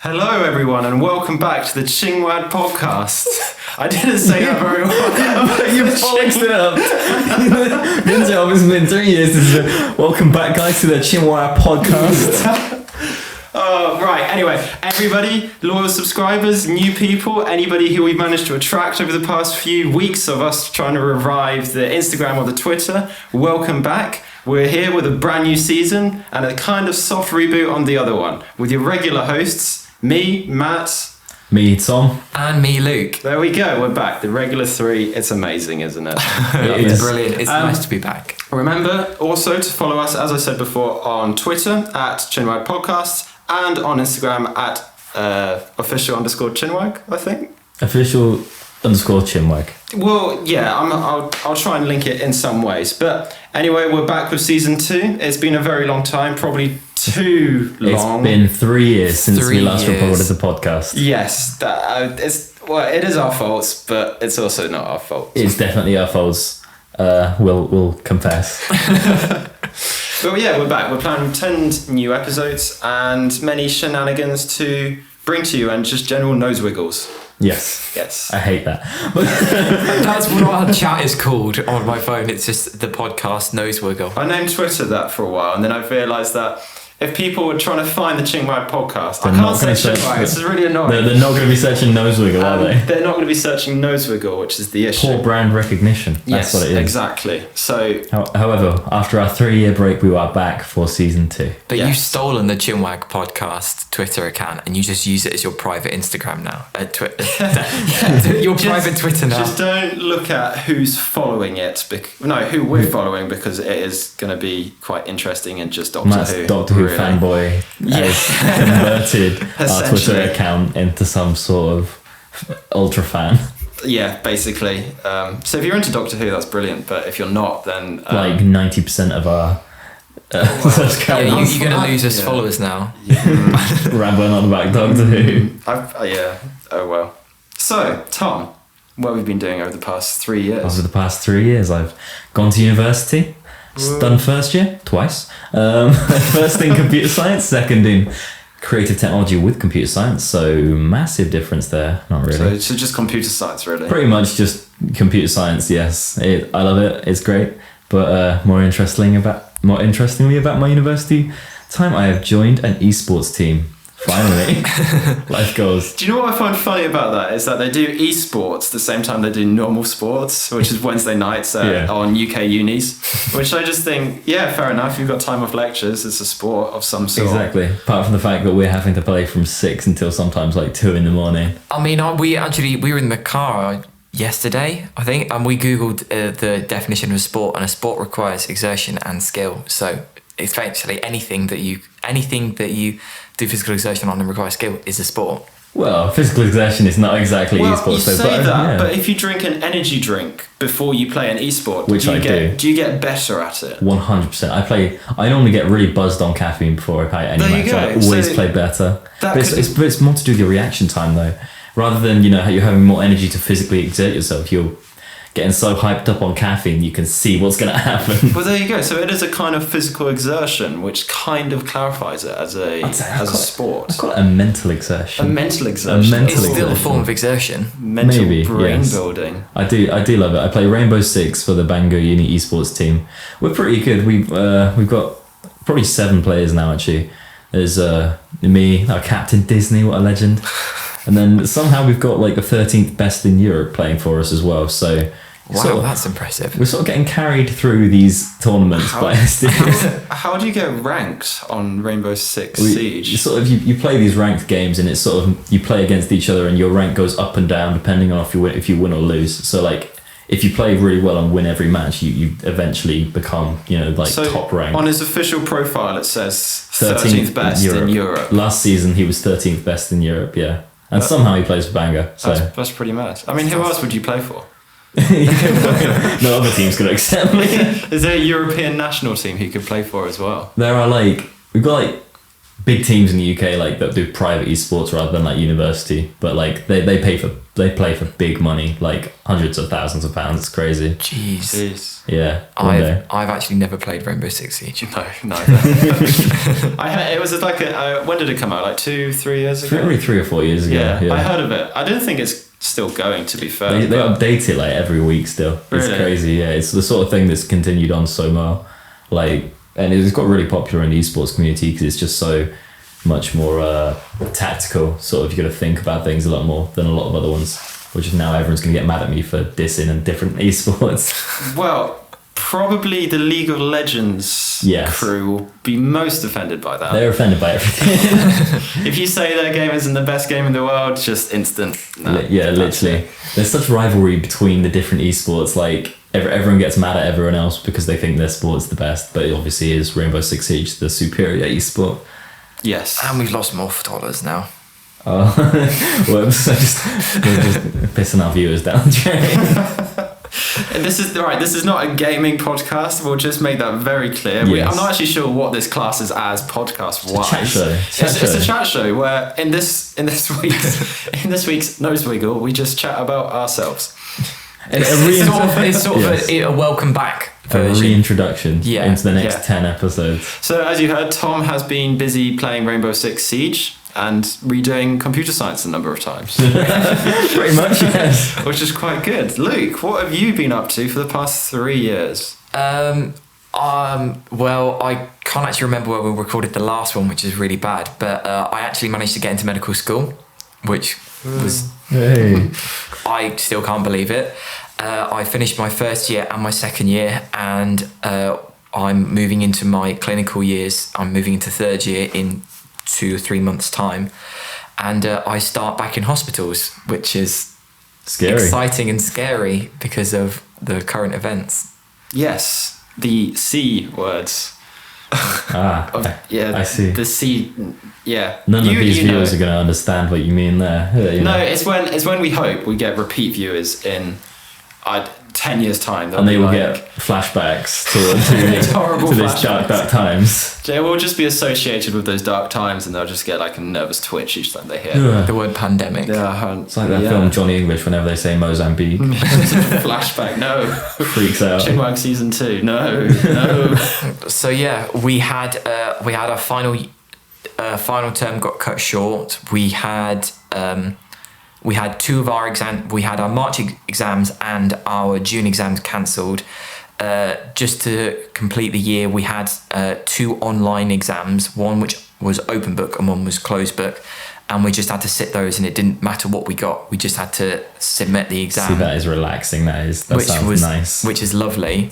Hello everyone and welcome back to the ChinWag Podcast. I didn't say that very well. You polished it up. Good job, it's been 3 years. Welcome back guys to the ChinWag Podcast. Right, anyway, everybody, loyal subscribers, new people, anybody who we've managed to attract over the past few weeks of us trying to revive the Instagram or the Twitter, welcome back. We're here with a brand new season and a kind of soft reboot on the other one with your regular hosts, me, Matt. Me, Tom. And me, Luke. There we go, we're back. The regular three, it's amazing, isn't it? It is brilliant. It's nice to be back. Remember also to follow us, as I said before, on Twitter at ChinWag Podcast and on Instagram at official_ChinWag, I think. Official_ChinWag. Well, yeah, I'll try and link it in some ways. But anyway, we're back with season 2. It's been a very long time, probably too long. It's been 3 years since we last recorded the podcast. Yes, it is our fault, but it's also not our fault. It's definitely our faults. We'll confess. But yeah, we're back. We're planning 10 new episodes and many shenanigans to bring to you and just general Nosewiggles. Yes. I hate that. That's what our chat is called on my phone. It's just the podcast Nosewiggle. I named Twitter that for a while and then I realised that if people were trying to find the ChinWag Podcast, I can't say ChinWag, this is really annoying. They're not going to be searching Nosewiggle, are they? They're not going to be searching Nosewiggle, which is the issue. Poor brand recognition. That's what it is. Exactly. So, however, after our 3-year break, we are back for season 2. But you've stolen the ChinWag Podcast Twitter account and you just use it as your private Instagram now. Your private Twitter now. Just don't look at who's following it. Who we're following, because it is going to be quite interesting and just Doctor Who. Doctor Who fanboy has converted our Twitter account into some sort of ultra fan. Yeah, basically. So if you're into Doctor Who, that's brilliant. But if you're not, then like 90% of our you're going to lose us followers now. Rambling on about Doctor Who. Oh well. So Tom, what have you been doing over the past 3 years? Over the past 3 years, I've gone to university. Done first year twice. First in computer science, second in creative technology with computer science. So massive difference there. Not really. So just computer science, really. Pretty much just computer science. Yes, I love it. It's great. But more interestingly about my university time, I have joined an esports team. Finally, life goes. Do you know what I find funny about that is that they do esports the same time they do normal sports, which is Wednesday nights on UK unis, which I just think, yeah, fair enough. You've got time off lectures. It's a sport of some sort. Exactly. Apart from the fact that we're having to play from 6 until sometimes like 2 in the morning. I mean, we were in the car yesterday, I think, and we Googled the definition of a sport, and a sport requires exertion and skill. So it's essentially anything that you do physical exertion on and require skill is a sport. Well, physical exertion is not exactly esports. You say that, but if you drink an energy drink before you play an esport, which I do, do you get better at it? 100%. I normally get really buzzed on caffeine before I play any match. I always play better. But it's more to do with your reaction time though. Rather than, how you're having more energy to physically exert yourself, you're getting so hyped up on caffeine, you can see what's going to happen. Well, there you go. So it is a kind of physical exertion, which kind of clarifies it as a sport. I call it a mental exertion. It's still a form of exertion. Mental brain building. I do love it. I play Rainbow Six for the Bangor Uni esports team. We're pretty good. We've got probably 7 players now, actually. There's me, our captain Disney, what a legend. And then somehow we've got like the 13th best in Europe playing for us as well. So wow, that's impressive. We're sort of getting carried through these tournaments by how do you get ranked on Rainbow Six Siege? You play these ranked games, and it's sort of you play against each other, and your rank goes up and down depending on if you win or lose. So like if you play really well and win every match, you eventually become top rank. On his official profile, it says 13th best in Europe. Last season, he was 13th best in Europe. Yeah. And somehow he plays for Bangor. So that's pretty mad. I mean, who else would you play for? No other team's going to accept me. Is there a European national team he could play for as well? There are we've got big teams in the UK like that do private esports rather than like university, but like they play for big money, like hundreds of thousands of pounds. It's crazy. Jeez. Yeah. One day. I've actually never played Rainbow Six Siege. No. I heard it was like when did it come out? Like 2-3 years ago? Probably 3 or 4 years ago. Yeah, I heard of it. I don't think it's still going, to be fair. They update it like every week still. It's Really? crazy. Yeah, it's the sort of thing that's continued on so well. Like, and it's got really popular in the esports community because it's just so much more tactical. Sort of, you got to think about things a lot more than a lot of other ones. Which is now everyone's going to get mad at me for dissing and different esports. Well, probably the League of Legends crew will be most offended by that. They're offended by everything. If you say their game isn't the best game in the world, just instant. No, yeah, literally. There's such rivalry between the different esports. Like everyone gets mad at everyone else because they think their sport's the best, but it obviously is Rainbow Six Siege the superior esport. Yes. And we've lost more footballers now. Oh, whoops! We're just pissing our viewers down. And this is not a gaming podcast. We'll just make that very clear. Yes. I'm not actually sure what this class is as podcast wise. Chat show. It's a chat show where in this week's Nosewiggle we just chat about ourselves. It's sort of a welcome back version. A reintroduction into the next 10 episodes. So as you heard, Tom has been busy playing Rainbow Six Siege and redoing computer science a number of times. Pretty much, yes. Which is quite good. Luke, what have you been up to for the past 3 years? Well, I can't actually remember where we recorded the last one, which is really bad, but I actually managed to get into medical school, which was... Hey. I still can't believe it. I finished my first year and my second year, and I'm moving into my clinical years. I'm moving into third year in 2 or 3 months' time, and I start back in hospitals, which is scary, exciting and scary because of the current events. Yes, the C words. I see. The C, None of these viewers are going to understand what you mean there. It's when we hope we get repeat viewers in 10 years' time. And they will get flashbacks to these dark times. They will just be associated with those dark times, and they'll just get like a nervous twitch each time they hear the word pandemic. It's like that film Johnny English whenever they say Mozambique. Flashback, no. Freaks out. ChinWag season 2, no. So we had our final term got cut short. We had 2 of our exams. We had our March exams and our June exams cancelled. Just to complete the year, we had 2 online exams, one which was open book and one was closed book, and we just had to sit those, and it didn't matter what we got. We just had to submit the exam. See, that is relaxing. That sounds nice. Which is lovely.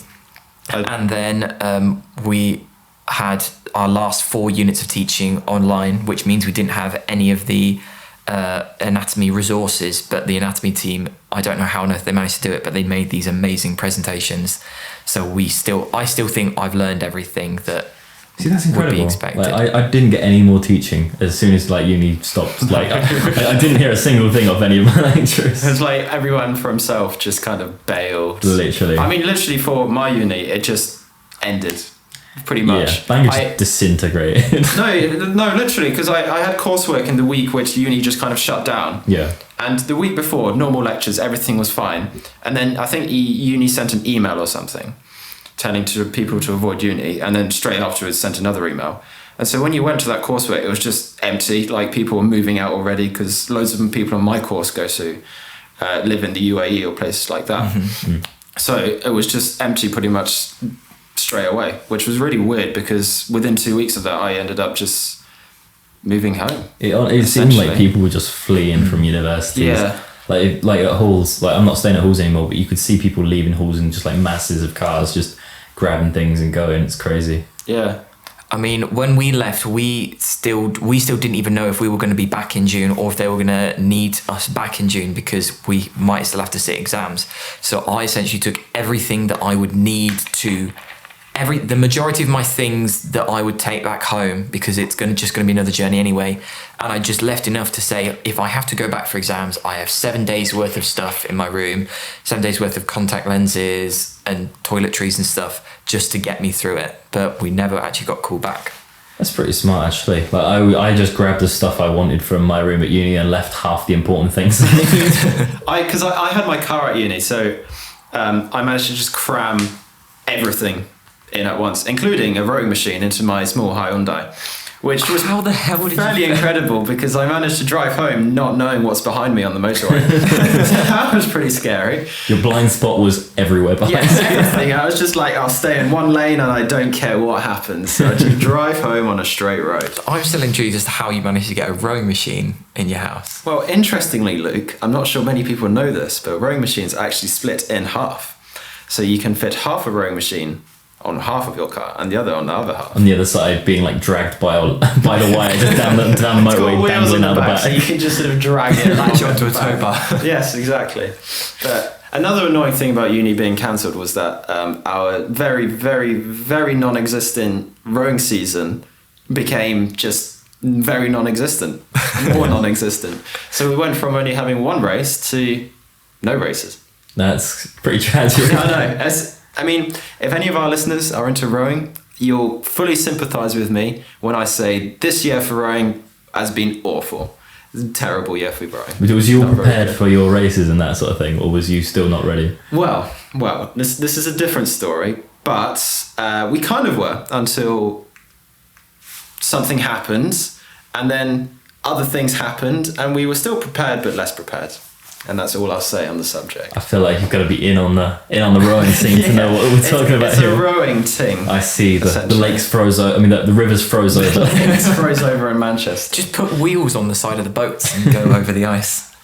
And then we had our last 4 units of teaching online, which means we didn't have any of the anatomy resources, but the anatomy team, I don't know how on earth they managed to do it, but they made these amazing presentations. So I still think I've learned everything that that's incredible. Would be expected. Like, I didn't get any more teaching as soon as uni stopped. Like I didn't hear a single thing of any of my lecturers. It's like everyone for himself just kind of bailed. Literally. I mean, literally for my uni, it just ended. Pretty much. Yeah, Bangor just disintegrated. No, literally, because I had coursework in the week which uni just kind of shut down. Yeah. And the week before, normal lectures, everything was fine. And then I think uni sent an email or something telling to people to avoid uni, and then straight afterwards sent another email. And so when you went to that coursework, it was just empty, like people were moving out already, because loads of people on my course go to live in the UAE or places like that. Mm-hmm. So it was just empty pretty much straight away, which was really weird because within 2 weeks of that I ended up just moving home. It seemed like people were just fleeing from universities. Yeah. Like at halls, like I'm not staying at halls anymore, but you could see people leaving halls in just like masses of cars, just grabbing things and going. It's crazy. Yeah. I mean, when we left, we still didn't even know if we were going to be back in June or if they were going to need us back in June, because we might still have to sit exams. So I essentially took everything that I would need to the majority of my things that I would take back home, because it's just going to be another journey anyway. And I just left enough to say, if I have to go back for exams, I have 7 days worth of stuff in my room, 7 days worth of contact lenses and toiletries and stuff just to get me through it. But we never actually got called back. That's pretty smart, actually. Like I just grabbed the stuff I wanted from my room at uni and left half the important things. Because I had my car at uni, so I managed to just cram everything in at once, including a rowing machine into my small Hyundai, which was How the hell did fairly you... incredible because I managed to drive home not knowing what's behind me on the motorway. That was pretty scary. Your blind spot was everywhere behind Yes, you. everything. I was just like, I'll stay in one lane and I don't care what happens. So I just drive home on a straight road. I'm still intrigued as to how you managed to get a rowing machine in your house. Well, interestingly, Luke, I'm not sure many people know this, but rowing machines are actually split in half. So you can fit half a rowing machine on half of your car and the other on the other half. On the other side, being like dragged by the wire just down the It's got motorway, wheels dangling in the out the back, so you back. can just sort of drag it Latch along onto the a tow back. bar. Yes, exactly. But another annoying thing about uni being cancelled was that our very, very, very non-existent rowing season became just very non-existent, more non-existent. So we went from only having one race to no races. That's pretty tragic. I know. I mean, if any of our listeners are into rowing, you'll fully sympathise with me when I say this year for rowing has been awful. It's a terrible year for rowing. Was you all Not very prepared good. for your races and that sort of thing, or was you still not ready? Well, this is a different story, but we kind of were until something happened, and then other things happened, and we were still prepared but less prepared. And that's all I'll say on the subject. I feel like you've got to be in on the rowing scene to know what we're talking about It's here. a rowing ting. I see the Essentially. lakes froze over. I mean, the rivers froze over. It's froze over in Manchester. Just put wheels on the side of the boats and go over the ice.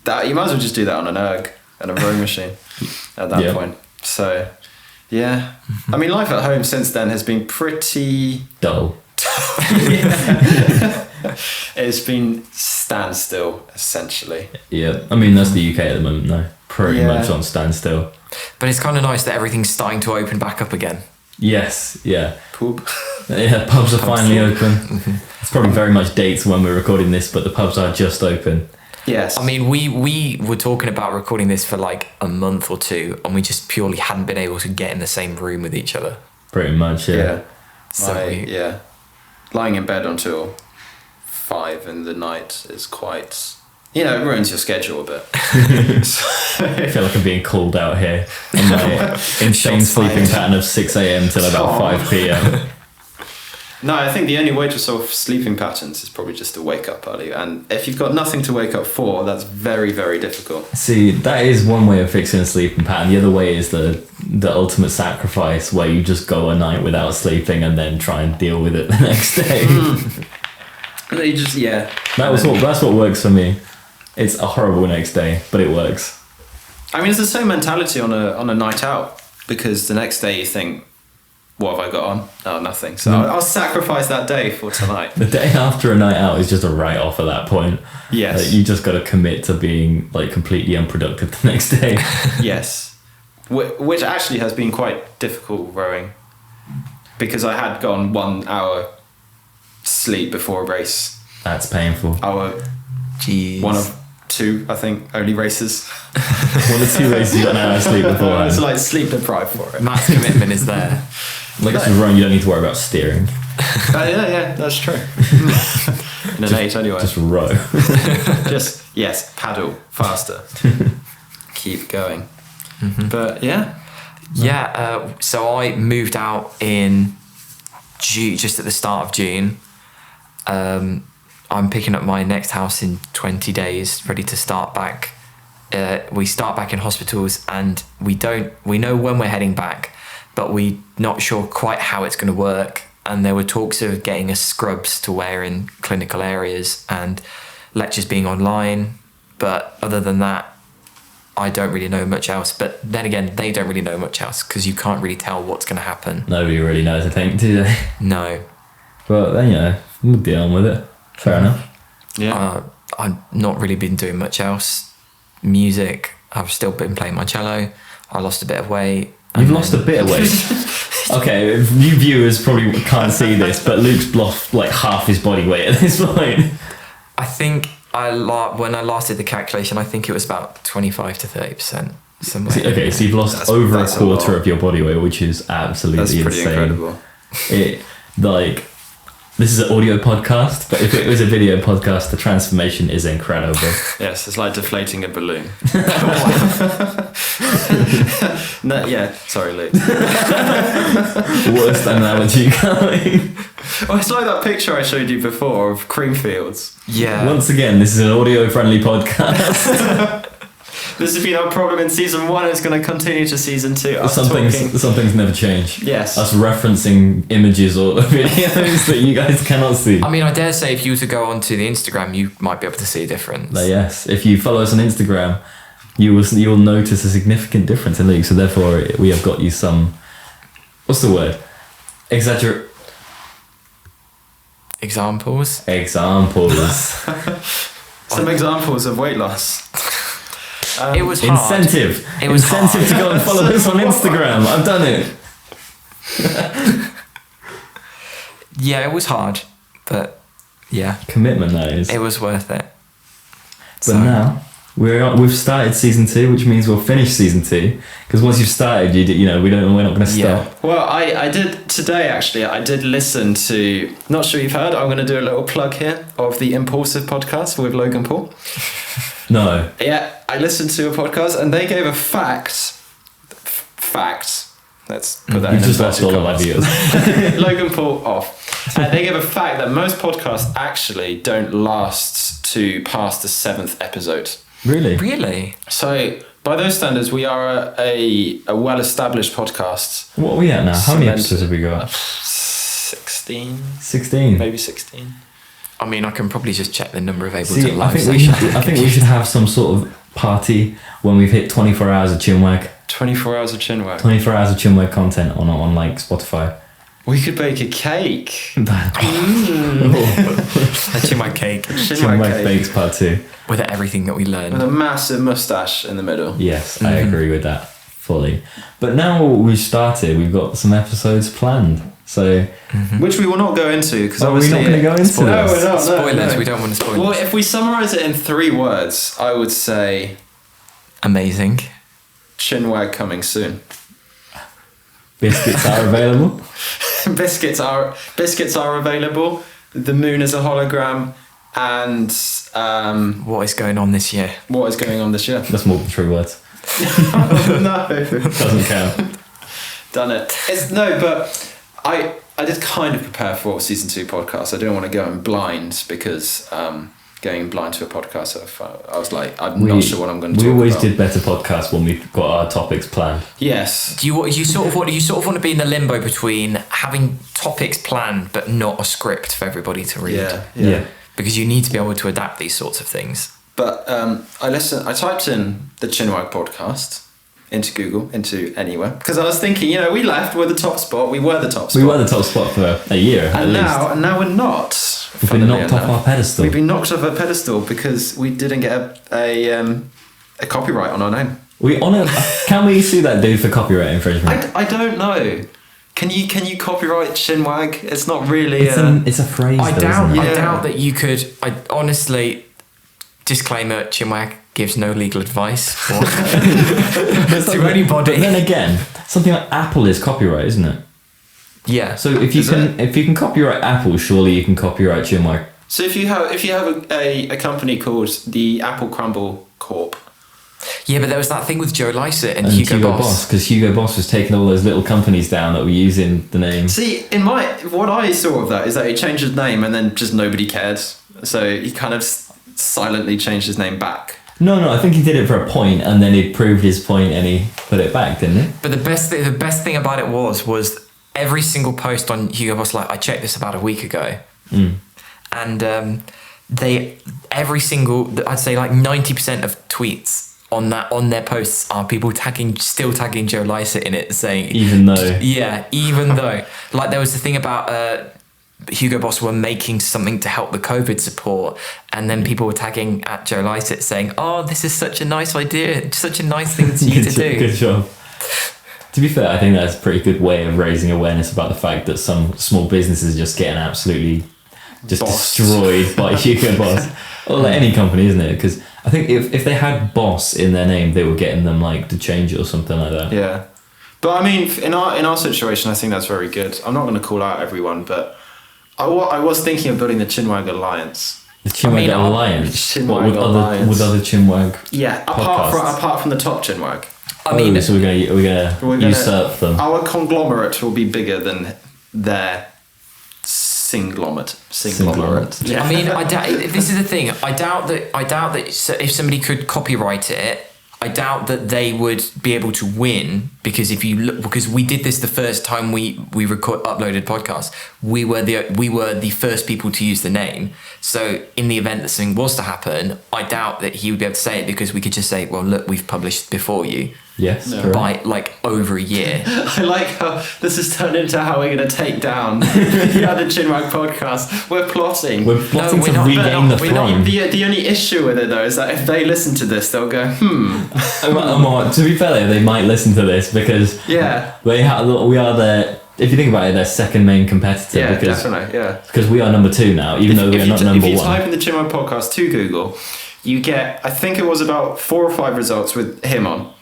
That you might as well just do that on an erg and a rowing machine at that Yeah. point. So, yeah. I mean, life at home since then has been pretty. Dull. It's been standstill essentially. Yeah, I mean that's the UK at the moment, though. Pretty Yeah. much on standstill. But it's kind of nice that everything's starting to open back up again. Yes, yeah, Pub. yeah. Pubs are finally open. Mm-hmm. It's probably very much dates when we're recording this, but the pubs are just open. Yes. I mean, we were talking about recording this for like a month or two, and we just purely hadn't been able to get in the same room with each other. Pretty much, yeah. yeah. So Yeah. Lying in bed until 5 in the night is quite. It ruins your schedule a bit. I feel like I'm being called out here on my insane Shots sleeping fired. pattern of 6 a.m. till about 5 p.m. No, I think the only way to solve sleeping patterns is probably just to wake up early. And if you've got nothing to wake up for, that's very, very difficult. See, that is one way of fixing a sleeping pattern. The other way is the ultimate sacrifice, where you just go a night without sleeping and then try and deal with it the next day. You just, yeah. That's what works for me. It's a horrible next day, but it works. I mean, it's the same mentality on a night out, because the next day you think, what have I got on? Oh, nothing. So I'll sacrifice that day for tonight. The day after a night out is just a write-off at that point. Yes. Like, you just got to commit to being like completely unproductive the next day. Yes. Which actually has been quite difficult rowing, because I had gone 1 hour sleep before a race. That's painful. Jeez. One of 2, I think, only races. One of 2 races you got an hour of sleep I beforehand. was like sleep deprived for it. Matt's commitment is there. Like it's rowing, you don't need to worry about steering. Yeah, that's true. In an 8 anyway. Just row. Yes, paddle faster. Keep going. But yeah. Yeah, so I moved out in June, just at the start of June. I'm picking up my next house in 20 days, ready to start back. We start back in hospitals, and we know when we're heading back, but we're not sure quite how it's going to work. And there were talks of getting us scrubs to wear in clinical areas and lectures being online. But other than that, I don't really know much else. But then again, they don't really know much else, because you can't really tell what's going to happen. Nobody really knows, I think, do they? No. But then, we'll deal on with it. Fair enough. Yeah. I've not really been doing much else. Music, I've still been playing my cello. I lost a bit of weight. You've lost a bit of weight. Okay, if new viewers probably can't see this, but Luke's lost like half his body weight at this point. I think when I last did the calculation, I think it was about 25 to 30%. Somewhere. Okay, so you've lost That's over a a quarter lot. of your body weight, which is absolutely That's pretty insane. incredible. It like This is an audio podcast, but if it was a video podcast, the transformation is incredible. Yes, it's like deflating a balloon. No, yeah, sorry, Luke. Worst analogy going. Oh, it's like that picture I showed you before of Creamfields. Yeah. Once again, this is an audio-friendly podcast. This has been our problem in season 1. It's going to continue to season 2. Some things never change. Yes. Us referencing images or videos that you guys cannot see. I mean, I dare say if you were to go onto the Instagram, you might be able to see a difference. But yes, if you follow us on Instagram, you'll notice a significant difference in Luke. So therefore, we have got you some. What's the word? Examples. Some examples of weight loss. It was hard. It was Incentive hard. to go and follow us on Instagram. I've done it. Yeah, it was hard, but yeah, Commitment, that is. it was worth it. But now we've started season 2, which means we'll finish season 2. Because once you've started, we're not going to stop. Well, I did today actually. I did listen to. Not sure you've heard. I'm going to do a little plug here of the Impulsive podcast with Logan Paul. No. Yeah, I listened to a podcast and they gave a fact. Let's put that in You've just lost all inverted of our commas. viewers. Logan Paul off. And they gave a fact that most podcasts actually don't last to past the 7th episode. Really? Really? So, by those standards, we are a well-established podcast. What are we at now? How many Cemented. episodes have we got? 16, 16. maybe 16. I mean, I can probably just check the number of able See, to I live think sessions. we should have some sort of party when we've hit 24 hours of ChinWag. 24 hours of ChinWag. 24 hours of ChinWag content on like Spotify. We could bake a cake. A ChinWag cake ChinWag Bakes Part 2. with everything that we With learned. a massive moustache in the middle. Yes, I agree with that fully. But now we've started, we've got some episodes planned. So, Which we will not go into because are we obviously. not going to go into No, this? we're not. Spoilers, no. we don't want to spoil Well, it. if we summarise it in 3 words, I would say Amazing. ChinWag coming soon. Biscuits are available. Biscuits are available. The moon is a hologram, and What is going on this year? what is going on this year? That's more than 3 words. No, Doesn't count. done it. But I did kind of prepare for season 2 podcast. I didn't want to go in blind because going blind to a podcast, I was like, I'm not sure what I'm going to talk We always about. did better podcasts when we've got our topics planned. Yes. Do you sort of want to be in the limbo between having topics planned but not a script for everybody to read? Yeah. Because you need to be able to adapt these sorts of things. But I typed in the ChinWag podcast into Google, into anywhere, because I was thinking, we left, we're the top spot, we were the top spot. We were the top spot for a year, at and least. now we're not. We've been knocked off our pedestal. We've been knocked off our pedestal because we didn't get a copyright on our name. Can we sue that dude for copyright infringement? I don't know. Can you copyright ChinWag? It's not really. It's a phrase. I though, doubt. isn't it? I doubt that you could. I honestly. Disclaimer: ChinWag gives no legal advice to anybody. But then again, something like Apple is copyright, isn't it? Yeah. So if you can copyright Apple, surely you can copyright ChinWag. So if you have a company called the Apple Crumble Corp. Yeah, but there was that thing with Joe Lycett and Hugo Boss. Because Hugo Boss was taking all those little companies down that were using the name. See, what I saw of that is that he changed his name and then just nobody cared. So he kind of silently changed his name back. No, I think he did it for a point, and then he proved his point, and he put it back, didn't he? But the best thing about it was every single post on Hugo Boss. Like, I checked this about a week ago, and I'd say like 90% of tweets on their posts are people still tagging Joe Lycett in it, saying Even though like there was the thing about Hugo Boss were making something to help the COVID support, and then people were tagging at Joe Lycett saying, "Oh, this is such a nice idea, such a nice thing for you to do." Good job. To be fair, I think that's a pretty good way of raising awareness about the fact that some small businesses are just getting absolutely just destroyed by Hugo Boss. Or like any company, isn't it? Because I think if they had Boss in their name, they were getting them like to change it or something like that. Yeah, but I mean, in our situation, I think that's very good. I'm not going to call out everyone, but I was thinking of building the ChinWag Alliance. The ChinWag Alliance. ChinWag with Alliance. other ChinWag. Yeah, apart from the top ChinWag. I mean, so we're gonna usurp them. Our conglomerate will be bigger than their singlomerate. Yeah. I mean, this is the thing. I doubt that if somebody could copyright it, I doubt that they would be able to win, because if you look, because we did this the first time we uploaded podcasts, we were the first people to use the name. So in the event that something was to happen, I doubt that he would be able to say it, because we could just say, well, look, we've published before you. Yes, No. By like over a year. I like how this has turned into how we're going to take down the other ChinWag podcast. We're plotting. We're plotting we're to not. regain the throne. The only issue with it though is that if they listen to this, they'll go, To be fair, they might listen to this because yeah, we are their. If you think about it, their second main competitor. yeah, because, definitely, yeah. Because we are number 2 now, even though we are not number 1. If you type in the ChinWag podcast to Google, you get, I think it was about 4 or 5 results with him on.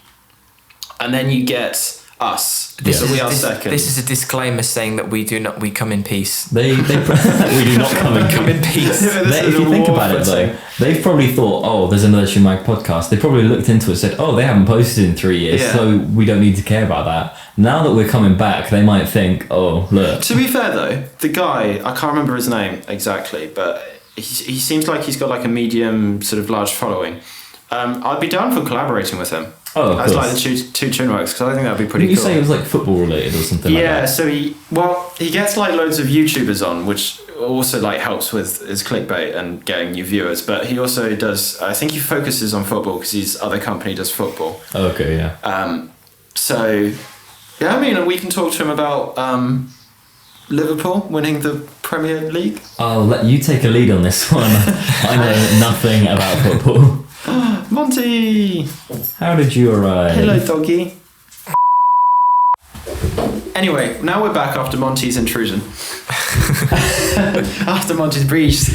And then you get us. So we are second. This is a disclaimer saying that we come in peace. We do not come in peace. If you think about it though, they've probably thought, oh, there's another ChinWag podcast. They probably looked into it and said, oh, they haven't posted in 3 years, Yeah. so we don't need to care about that. Now that we're coming back, they might think, oh, look. To be fair though, the guy, I can't remember his name exactly, but he seems like he's got like a medium sort of large following. I'd be down for collaborating with him. Oh, of as course. like the two ChinWags, because I think that'd be pretty Didn't cool. you say it was like football related or something like Yeah, that? so he gets like loads of YouTubers on, which also like helps with his clickbait and getting new viewers. But he also does, I think he focuses on football because his other company does football. Okay, yeah. So yeah, I mean, we can talk to him about Liverpool winning the Premier League. I'll let you take a lead on this one. I know nothing about football. Monty! How did you arrive? Hello, doggy. Anyway, now we're back after Monty's intrusion. After Monty's brief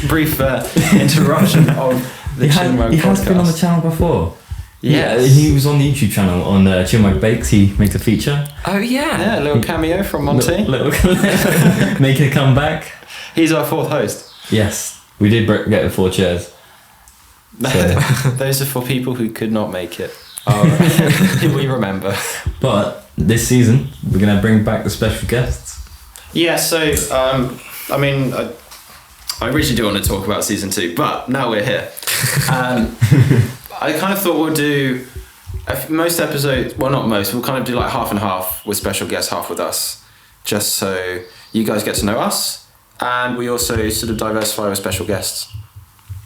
interruption of the ChinWag podcast. He has been on the channel before. Yes. Yeah, he was on the YouTube channel on ChinWag Bakes. He makes a feature. Oh yeah. Yeah, a little cameo from Monty. Making a comeback. He's our 4th host. Yes, we did get the 4 chairs. So. Those are for people who could not make it. We remember. But this season, we're going to bring back the special guests. Yeah, so, I mean, I originally do want to talk about season 2, but now we're here. I kind of thought we'll do most episodes, well, not most, we'll kind of do like half and half with special guests, half with us, just so you guys get to know us, and we also sort of diversify with special guests.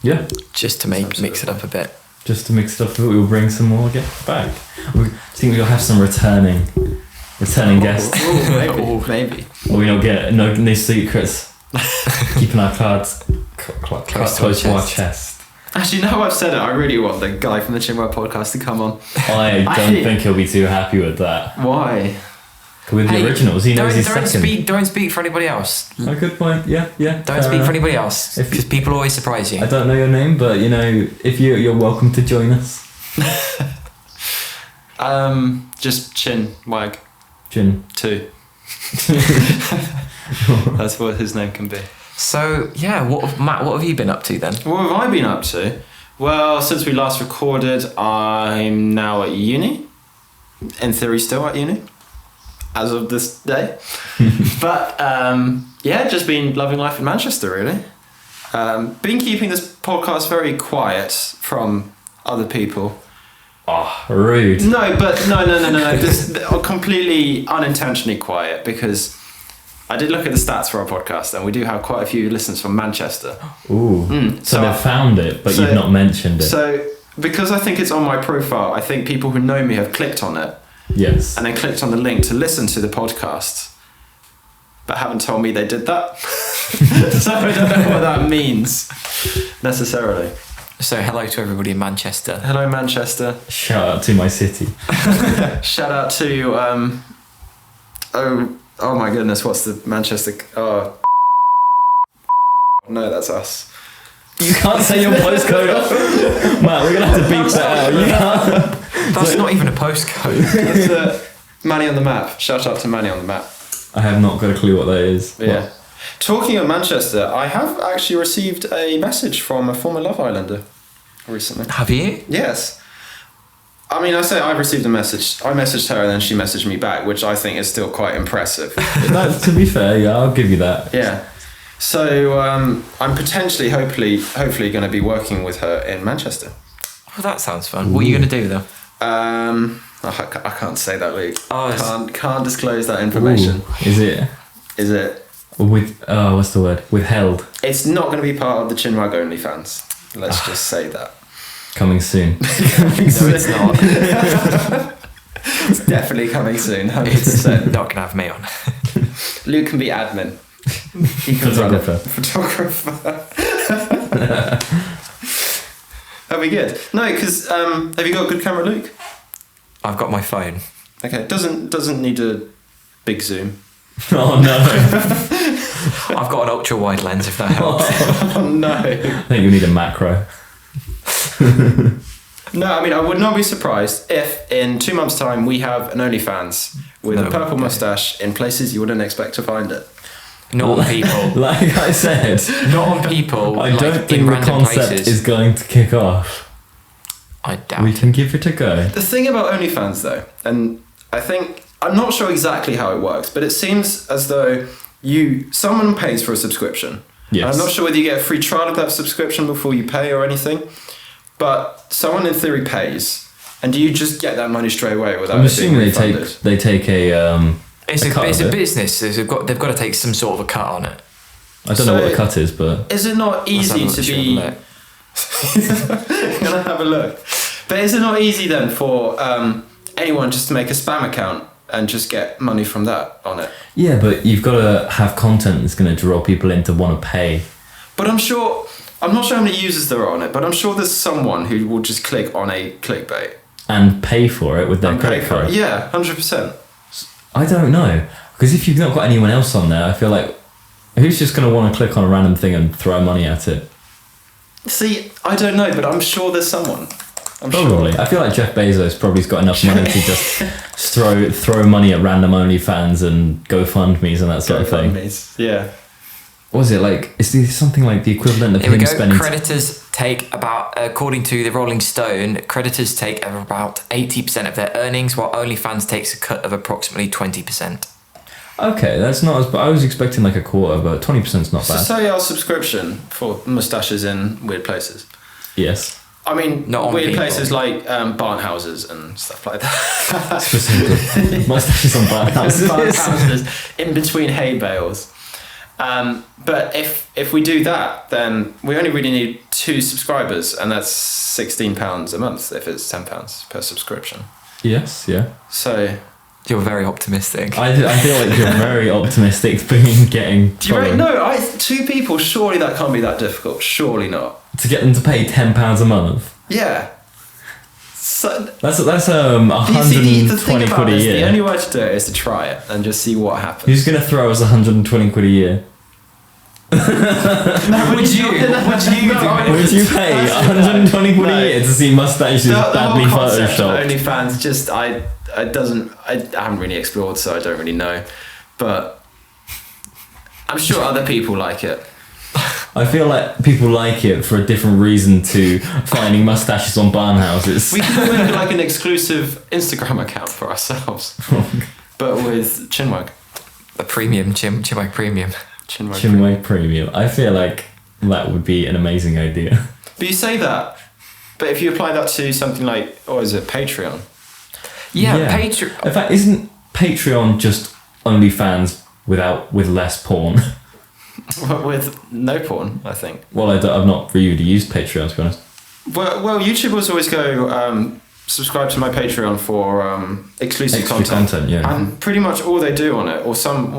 Yeah. Just to mix it up a bit. Just to mix it up, we'll bring some more guests back. I think we'll have some returning guests. Maybe. Or we don't get no secrets. Keeping our cards close to our chest. Actually, now I've said it, I really want the guy from the ChinWag podcast to come on. I don't think he'll be too happy with that. Why? With the originals, he knows he's don't second. Don't speak for anybody else. A good point. Yeah. Don't speak for anybody else, because people always surprise you. I don't know your name, but you know, if you're welcome to join us. Just ChinWag Chin 2. That's what his name can be. So yeah, Matt, what have you been up to then? What have I been up to? Well, since we last recorded, I'm now at uni. In theory, still at uni. As of this day. But yeah, just been loving life in Manchester, really. Been keeping this podcast very quiet from other people. Oh, rude. No. Just completely unintentionally quiet, because I did look at the stats for our podcast, and we do have quite a few listeners from Manchester. Ooh. So they've found it, but so- you've not mentioned it. So because I think it's on my profile, I think people who know me have clicked on it. Yes. And then clicked on the link to listen to the podcast, but haven't told me they did that. So I don't know what that means necessarily. So hello to everybody in Manchester. Hello, Manchester. Shout out to my city. Shout out to oh my goodness, what's the Manchester? Oh no, that's us. You can't say your postcode. Matt, we're gonna have to beep that out. You can't. That's not even a postcode. That's Manny on the map. Shout out to Manny on the map. I have not got a clue what that is. Yeah. Talking of Manchester, I have actually received a message from a former Love Islander recently. Have you? Yes. I mean, I say I received a message. I messaged her and then she messaged me back, which I think is still quite impressive. To be fair, yeah, I'll give you that. Yeah. So I'm potentially, hopefully going to be working with her in Manchester. Well, that sounds fun. What are you going to do though? I can't say that, Luke. Oh, can't disclose that information. Ooh, is it what's the word? Withheld. It's not going to be part of the ChinWag OnlyFans. Let's just say that. Coming soon. no, it's not. It's definitely coming soon. 100%. It's not going to have me on. Luke can be admin. He can photographer. That'd be good. No, because have you got a good camera, Luke? I've got my phone. Okay, doesn't need a big zoom. Oh no. I've got an ultra wide lens if that helps. Oh no. I think you need a macro. No, I mean, I would not be surprised if in 2 months' time we have an OnlyFans with a purple mustache in places you wouldn't expect to find it. Not on people. Like I said, Not on people. I don't think the concept is going to kick off. I doubt We it. can give it a go. The thing about OnlyFans, though, and I think I'm not sure exactly how it works, but it seems as though someone pays for a subscription. Yes. And I'm not sure whether you get a free trial of that subscription before you pay or anything, but someone in theory pays, and do you just get that money straight away without? I'm it being assuming refunded? they take a. It's a business. So they've got to take some sort of a cut on it. I don't know what the cut is, but Is it not easy to be? Gonna have a look. But is it not easy then for anyone just to make a spam account and just get money from that on it? yeah, but you've got to have content that's going to draw people in to want to pay. But I'm not sure how many users there are on it, but I'm sure there's someone who will just click on a clickbait And pay for it with their and pay credit for card. it. Yeah, 100%. I don't know. Because if you've not got anyone else on there, I feel like who's just going to want to click on a random thing and throw money at it? See, I don't know, but I'm sure there's someone. I'm Probably. sure. I feel like Jeff Bezos probably's got enough money to just throw money at random OnlyFans and GoFundMe's and that sort of thing. GoFundMes, yeah. What was it like? Is there something like the equivalent of Here we him go. spending? Creditors take about, according to the Rolling Stone, creditors take about 80% of their earnings, while OnlyFans takes a cut of approximately 20%. Okay, that's not as. But I was expecting like a quarter, but 20%'s not So bad. say our subscription for mustaches in weird places. Yes. I mean, Not on weird people. places like barn houses and stuff like that. Specifically, mustaches on barn houses. Barn houses in between hay bales. But if we do that, then we only really need 2 subscribers, and that's £16 a month if it's £10 per subscription. Yes. Yeah. So, You're very optimistic. I feel like you're very optimistic being getting. do you reckon? No, 2 people. Surely that can't be that difficult. Surely not. To get them to pay £10 a month. Yeah. So That's the thing 120 about quid a it is year. the only way to do it is to try it and just see what happens. Who's gonna throw us 120 quid a year? Would you do it? Would you pay 120 quid a year to see mustaches badly the whole concept of photoshopped? OnlyFans just I haven't really explored, so I don't really know, but I'm sure other people like it. I feel like people like it for a different reason to finding mustaches on barn houses. We could make like an exclusive Instagram account for ourselves, but with ChinWag. A premium, ChinWag premium. ChinWag Premium. I feel like that would be an amazing idea. But you say that, but if you apply that to something like, or is it Patreon? Yeah. Patreon. In fact, isn't Patreon just OnlyFans with less porn? With no porn, I think. Well, I've not really used Patreon, to be honest. Well, YouTubers always go subscribe to my Patreon for exclusive Extra content. yeah. And pretty much all they do on it, or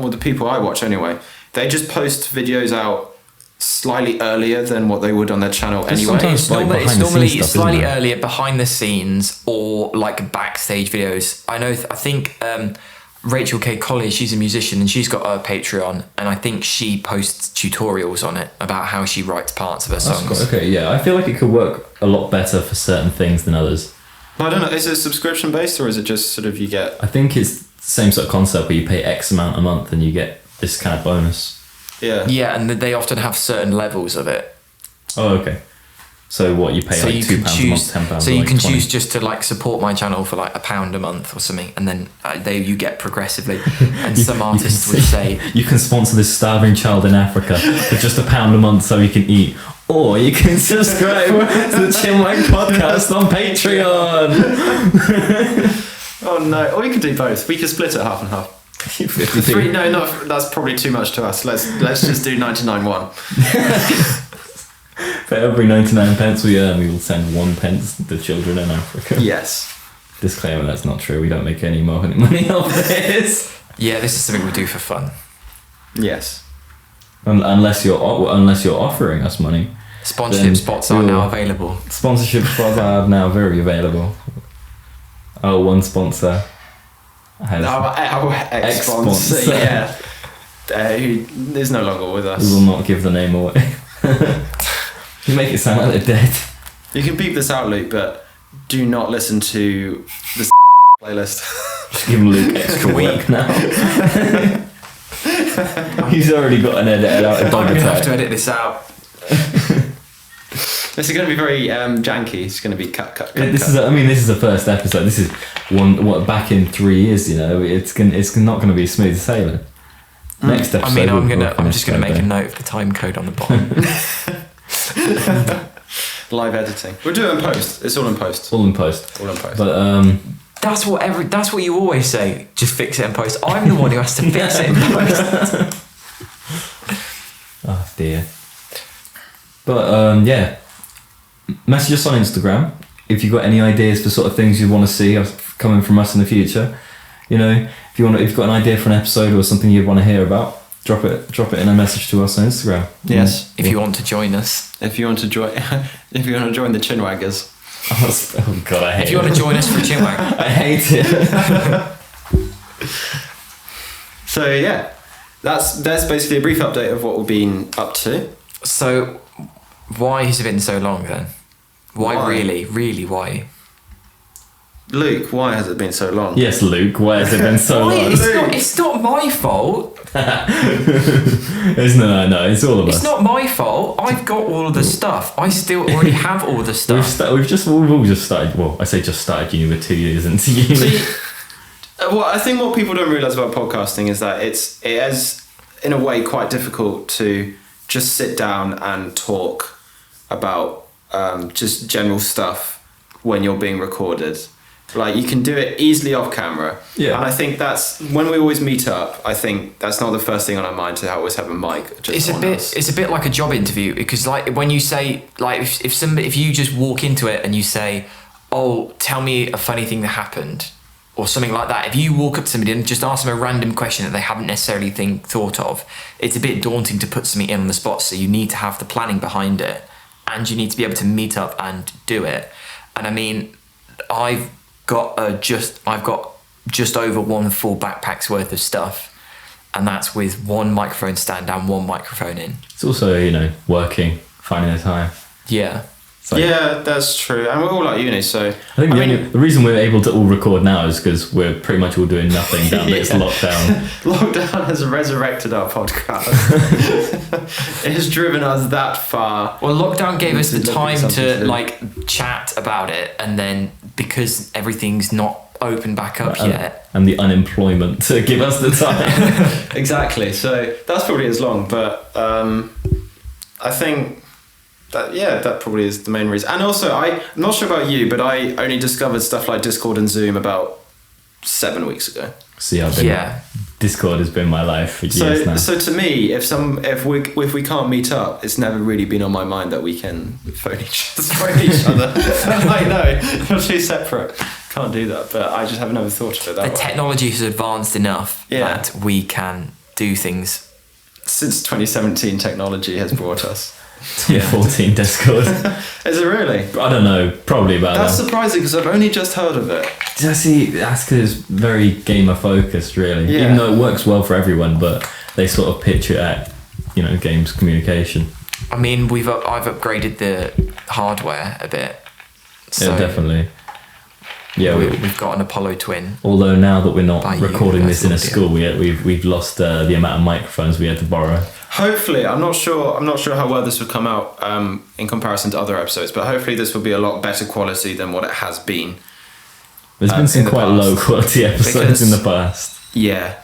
the people I watch anyway, they just post videos out slightly earlier than what they would on their channel anyway. sometimes It's like normally, behind the scenes stuff, slightly isn't it? earlier behind the scenes or like backstage videos. I think Rachel K. Colley, she's a musician and she's got a Patreon, and I think she posts tutorials on it about how she writes parts of her That's songs. quite okay, yeah. I feel like it could work a lot better for certain things than others. I don't know, is it subscription based or is it just sort of you get... I think it's the same sort of concept where you pay X amount a month and you get this kind of bonus. Yeah. Yeah, and they often have certain levels of it. Oh, okay. So what, you pay like £2 a month, £10 So you like can 20? choose just to like support my channel for like £1 a month or something, and then you get progressively. And some artists would say you can sponsor this starving child in Africa for just £1 a month so he can eat, or you can subscribe to the ChinWag Podcast on Patreon. Oh no! Or we could do both. We could split it half and half. 50p. No, that's probably too much to us. Let's just do 99.1. For every 99 pence we earn, we will send 1 pence to the children in Africa. Yes. Disclaimer: that's not true. We don't make any more money off this. yeah, this is something we do for fun. Yes. Unless you're offering us money. Sponsorship Then spots are we'll- now available. Sponsorship spots are now very available. Oh, one sponsor has. Our ex-sponsor, Ex-sponsor. yeah. Who is no longer with us. We will not give the name away. You make it sound like they're dead. You can beep this out, Luke, but do not listen to the playlist. Just give Luke extra work now. He's already got an edit out. I'm going to have to edit this out. This is going to be very janky. It's going to be cut. This is the first episode. This is back in 3 years. You know, it's not going to be smooth sailing. Next episode. I'm just gonna make a note of the time code on the bottom. Live editing. We'll do it in post. It's all in post. All in post. All in post. But That's what you always say. Just fix it in post. I'm the one who has to fix it in post. oh dear. But yeah, message us on Instagram if you've got any ideas for sort of things you want to see coming from us in the future. You know, if you've got an idea for an episode or something you want to hear about, drop it in a message to us on Instagram. Yes. If you want to join us. If you want to join the Chinwaggers. Oh god, I hate it. If you want to join us for a ChinWag. I hate it. So yeah, that's basically a brief update of what we've been up to. So, why has it been so long then? Why? Really, why? Luke, why has it been so long? Yes, Luke, why has it been so long? It's not my fault. No, it's all of us. It's not my fault. I've got all of the stuff. I still already have all the stuff. We've all just started. Well, I say just started uni. We're 2 years into uni. See, I think what people don't realise about podcasting is that it is, in a way, quite difficult to just sit down and talk about just general stuff when you're being recorded. Like, you can do it easily off camera. Yeah. And I think that's when we always meet up. I think that's not the first thing on our mind to always have a mic. Just It's a bit like a job interview, because like when you say, like, if you just walk into it and you say, "Oh, tell me a funny thing that happened," or something like that. If you walk up to somebody and just ask them a random question that they haven't necessarily thought of, it's a bit daunting to put something in on the spot. So you need to have the planning behind it, and you need to be able to meet up and do it. And I mean, I've got just over one full backpack's worth of stuff, and that's with one microphone stand and one microphone in. It's also, working, finding the time. Yeah. Like, yeah, that's true. And we're all at uni, so... I think the reason we're able to all record now is because we're pretty much all doing nothing down this lockdown. Lockdown has resurrected our podcast. It has driven us that far. Well, lockdown gave us the Looking time something to do. like chat about it, and then because everything's not open back up yet. And the unemployment to give us the time. Exactly. So that's probably as long, but I think... that probably is the main reason. And also, I'm not sure about you, but I only discovered stuff like Discord and Zoom about 7 weeks ago. See, Discord has been my life for years now. So to me, if we can't meet up, it's never really been on my mind that we can phone each other. I know, we're too separate. Can't do that, but I just have never thought of it that The way. technology has advanced enough that we can do things. Since 2017, technology has brought us. 2014 Discord. Is it really? I don't know, probably about That's that. surprising because I've only just heard of it. See, that's because it's very gamer focused, really. Yeah. Even though it works well for everyone, but they sort of pitch it at, games communication. I mean, I've upgraded the hardware a bit. So Yeah, definitely. Yeah, we've got an Apollo twin. Although now that we're not By recording this in a Universal school, we've lost the amount of microphones we had to borrow. Hopefully, I'm not sure how well this would come out in comparison to other episodes, but hopefully this will be a lot better quality than what it has been. There's been some in the quite past. low quality episodes Because- in the past. Yeah.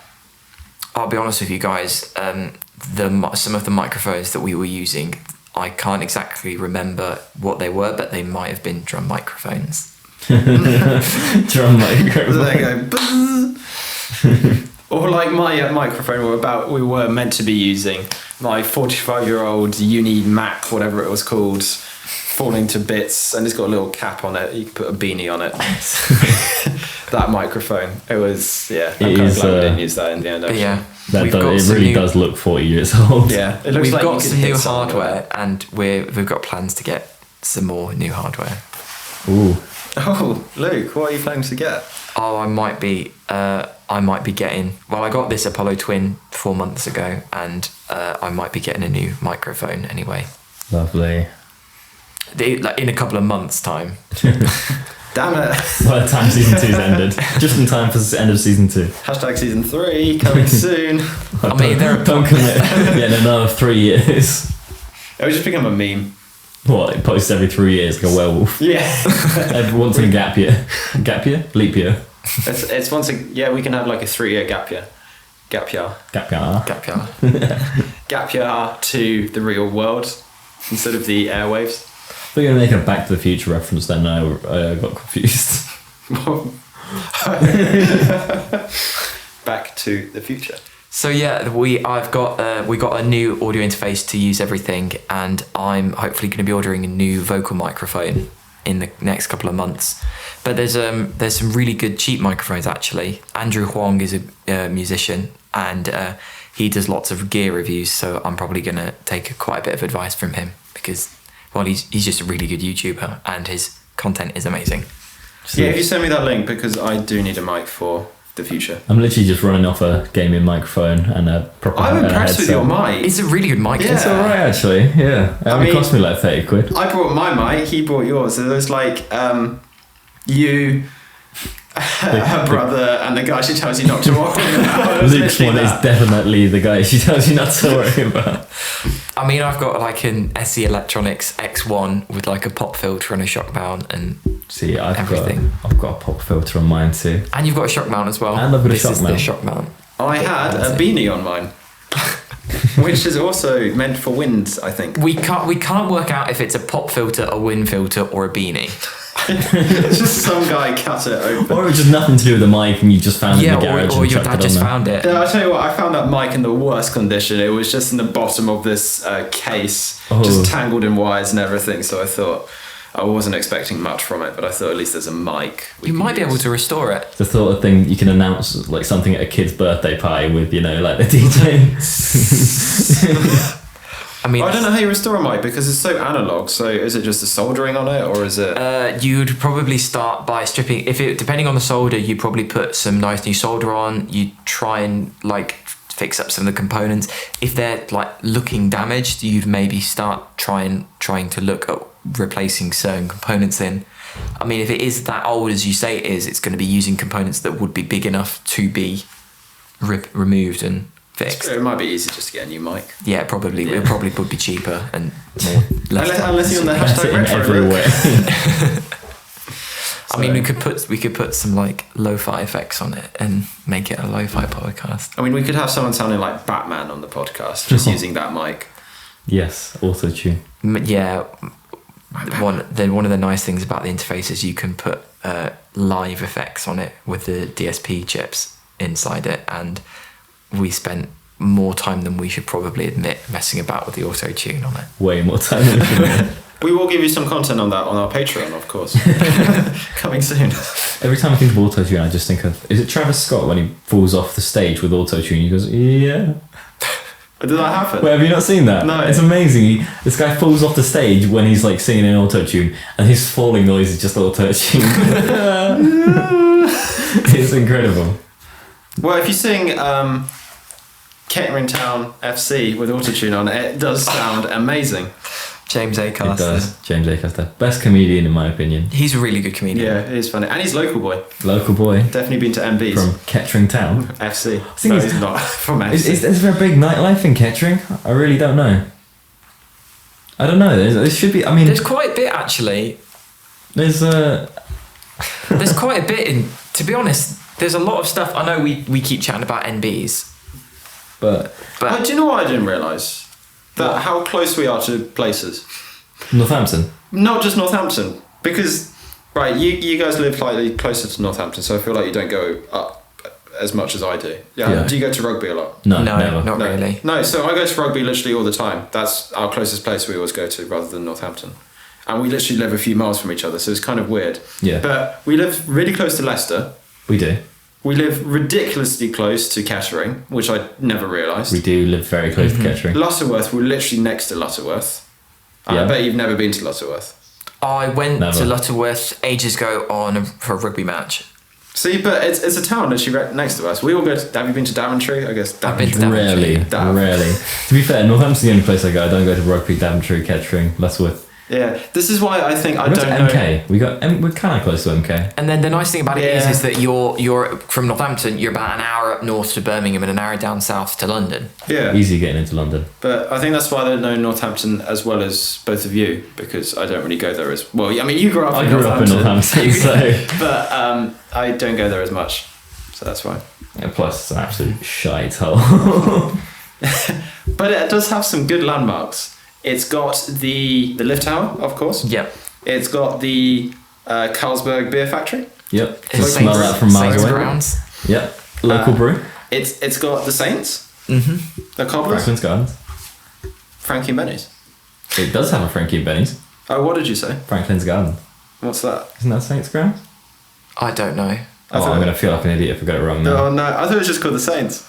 I'll be honest with you guys. Some of the microphones that we were using, I can't exactly remember what they were, but they might have been drum microphones. Drum microphone. There you go. Buzz. Or like my microphone we were meant to be using. My 45-year-old Uni Mac, whatever it was called, falling to bits, and it's got a little cap on it. You can put a beanie on it. That microphone. It was, yeah. I'm It kind of is, glad we didn't use that in the end. But Actually. yeah, It really does look 40 years old. Yeah. It looks we've like you got could some hit new someone with hardware, and we've got plans to get some more new hardware. Ooh. it. Oh, Luke, what are you planning to get? Oh, I might be getting. Well, I got this Apollo twin 4 months ago, and I might be getting a new microphone anyway. Lovely. Like in a couple of months' time. Damn it. By the time season 2's ended. Just in time for the end of season 2. Hashtag season 3 coming soon. I mean, Don't commit. Yeah, in another 3 years. It would just become a meme. What? It posts every 3 years like a werewolf. Yeah. Everyone's in a gap year. Gap year? Leap year. It's once we can have like a 3-year gap year. Gap year. Gap year. Gap year. Gap year to the real world instead of the airwaves. We're going to make a Back to the Future reference then. I got confused. Back to the future. So yeah, we got a new audio interface to use everything, and I'm hopefully going to be ordering a new vocal microphone in the next couple of months. But there's some really good cheap microphones actually. Andrew Huang is a musician, and he does lots of gear reviews. So I'm probably going to take quite a bit of advice from him because, well, he's just a really good YouTuber and his content is amazing. Yeah, if you send me that link, because I do need a mic for the future. I'm literally just running off a gaming microphone and a proper I'm impressed with your mic. It's a really good mic. Yeah. It's alright actually, yeah. It cost me like 30 quid. I brought my mic, he brought yours. So there's like you, her brother, and the guy she tells you not to worry about. Luke's one is definitely the guy she tells you not to worry about. I mean, I've got like an SE Electronics X1 with like a pop filter and a shock mount and See, I've everything. got a pop filter on mine too. And you've got a shock mount as well. And I've got a This shock is mount. the shock mount. I had a beanie on mine, which is also meant for wind, I think. We can't work out if it's a pop filter, a wind filter, or a beanie. It's just some guy cut it open. Or it was just nothing to do with the mic and you just found it in the garage or and your chucked dad it just on there. found it. Yeah, I'll tell you what, I found that mic in the worst condition. It was just in the bottom of this case, just tangled in wires and everything. So I thought, I wasn't expecting much from it, but I thought at least there's a mic. You might be able to restore it. The sort of thing you can announce like something at a kid's birthday party with, you know, like the DJ. I mean, I don't know how you restore a mic because it's so analog. So is it just the soldering on it, or is it? you'd probably start by stripping. Depending on the solder, you probably put some nice new solder on. You try and like fix up some of the components. If they're like looking damaged, you'd maybe start trying to look at replacing certain components in. I mean, if it is that old as you say it is, it's going to be using components that would be big enough to be removed and fixed. It might be easy just to get a new mic. Yeah, probably. Yeah. It probably would be cheaper and more. Unless you're on the Better hashtag in retro every Rook. way. I mean, we could put some like lo-fi effects on it and make it a lo-fi podcast. I mean, we could have someone sounding like Batman on the podcast, just using that mic. Yes, auto tune. Yeah, one of the nice things about the interface is you can put live effects on it with the DSP chips inside it, and we spent more time than we should probably admit messing about with the auto tune on it. Way more time than we can. We will give you some content on that on our Patreon, of course. Coming soon. Every time I think of auto tune, I just think of, is it Travis Scott when he falls off the stage with auto tune? He goes, yeah. Did that happen? Wait, have you not seen that? No. It's amazing. This guy falls off the stage when he's like singing in auto tune, and his falling noise is just auto tune. It's incredible. Well, if you sing Catering Town FC with autotune on it, it does sound amazing. James It Acaster. does. James Acaster. Best comedian in my opinion. He's a really good comedian. Yeah, it is funny. And he's local boy. Local boy Definitely been to MB's. from Kettering Town. FC. think No, he's- he's not from FC. Is there a big nightlife in Kettering? I really don't know. I don't know. There should be. I mean, There's quite a bit actually. there's There's quite a bit in. To be honest, there's a lot of stuff. I know we keep chatting about NBs, but Oh, do you know what I didn't realise? That how close we are to places. Northampton. Not just Northampton. Because, right, you guys live slightly closer to Northampton, so I feel like you don't go up as much as I do. Yeah. Do you go to rugby a lot? No, no, never. not No. really. No, so I go to rugby literally all the time. That's our closest place we always go to rather than Northampton. And we literally live a few miles from each other, so it's kind of weird. Yeah. But we live really close to Leicester. We do. We live ridiculously close to Kettering, which I never realised. We do live very close to Kettering. Lutterworth, we're literally next to Lutterworth. Yeah. I bet you've never been to Lutterworth. I went Never. to Lutterworth ages ago for a rugby match. See, but it's a town literally right next to us. We all go to... Have you been to Daventry? I guess I've been to Daventry. Daventry. Rarely, Dav. rarely. To be fair, Northampton's the only place I go. I don't go to Rugby, Daventry, Kettering, Lutterworth. Yeah, this is why I think I We go don't to know... MK. We're kind of close to MK. And then the nice thing about it Yeah. is that you're from Northampton. You're about an hour up north to Birmingham and an hour down south to London. Yeah, Easy getting into London. but I think that's why I don't know Northampton as well as both of you, because I don't really go there as... Well, I mean, you grew up I in grew up in Northampton, so. But I don't go there as much, so that's why. Yeah, plus, it's an absolute shite hole. But it does have some good landmarks. It's got the lift tower, of course. Yep. It's got the Carlsberg beer factory. Yep. Can It's smell Saints- that from miles Saints away. grounds. Yep. Local brew. It's got the Saints, Mm-hmm. the Cobblers, Franklin's Gardens. Frankie and Benny's. It does have a Frankie and Benny's. Oh, what did you say? Franklin's Garden. What's that? Isn't that Saints Ground? I don't know. Oh, thought- I'm going to feel like an idiot if I got it wrong now. Oh no, I thought it was just called the Saints.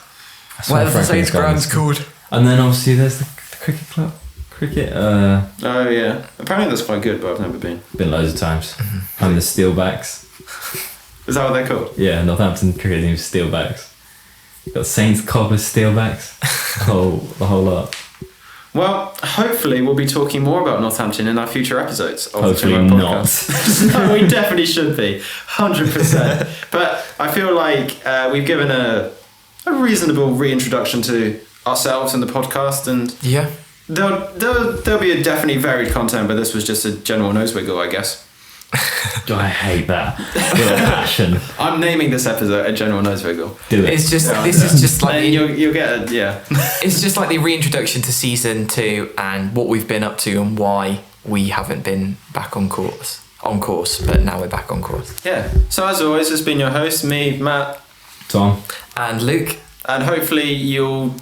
I swear Whatever the Franklin's Saints ground's Gardens. called. And then obviously there's the cricket club. Cricket, Oh yeah, apparently that's quite good, but I've never been. been loads of times. And the Steelbacks. Is that what they're called? Yeah, Northampton cricket team Steelbacks. Got Saints, Cobblers, Steelbacks. The whole lot. Well, hopefully we'll be talking more about Northampton in our future episodes of Hopefully the ChinWag not. Podcast. No, we definitely should be, 100%. But I feel like we've given a reasonable reintroduction to ourselves and the podcast, and Yeah. there'll be a definitely varied content, but this was just a general Nosewiggle, I guess. I hate that. With a passion. I'm naming this episode a general Nosewiggle. Do it. It's just Yeah, this is just like And the, you'll get it's just like the reintroduction to season 2 and what we've been up to and why we haven't been back on course. But now we're back on course. Yeah. So as always, it's been your host, me, Matt, Tom. And Luke, and hopefully you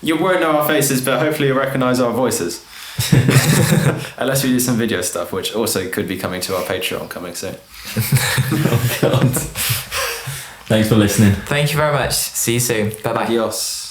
won't know our faces, but hopefully you'll recognise our voices. Unless we do some video stuff, which also could be coming to our Patreon coming soon. Oh, God. Thanks for listening. thank you very much. See you soon. Bye bye. Adios.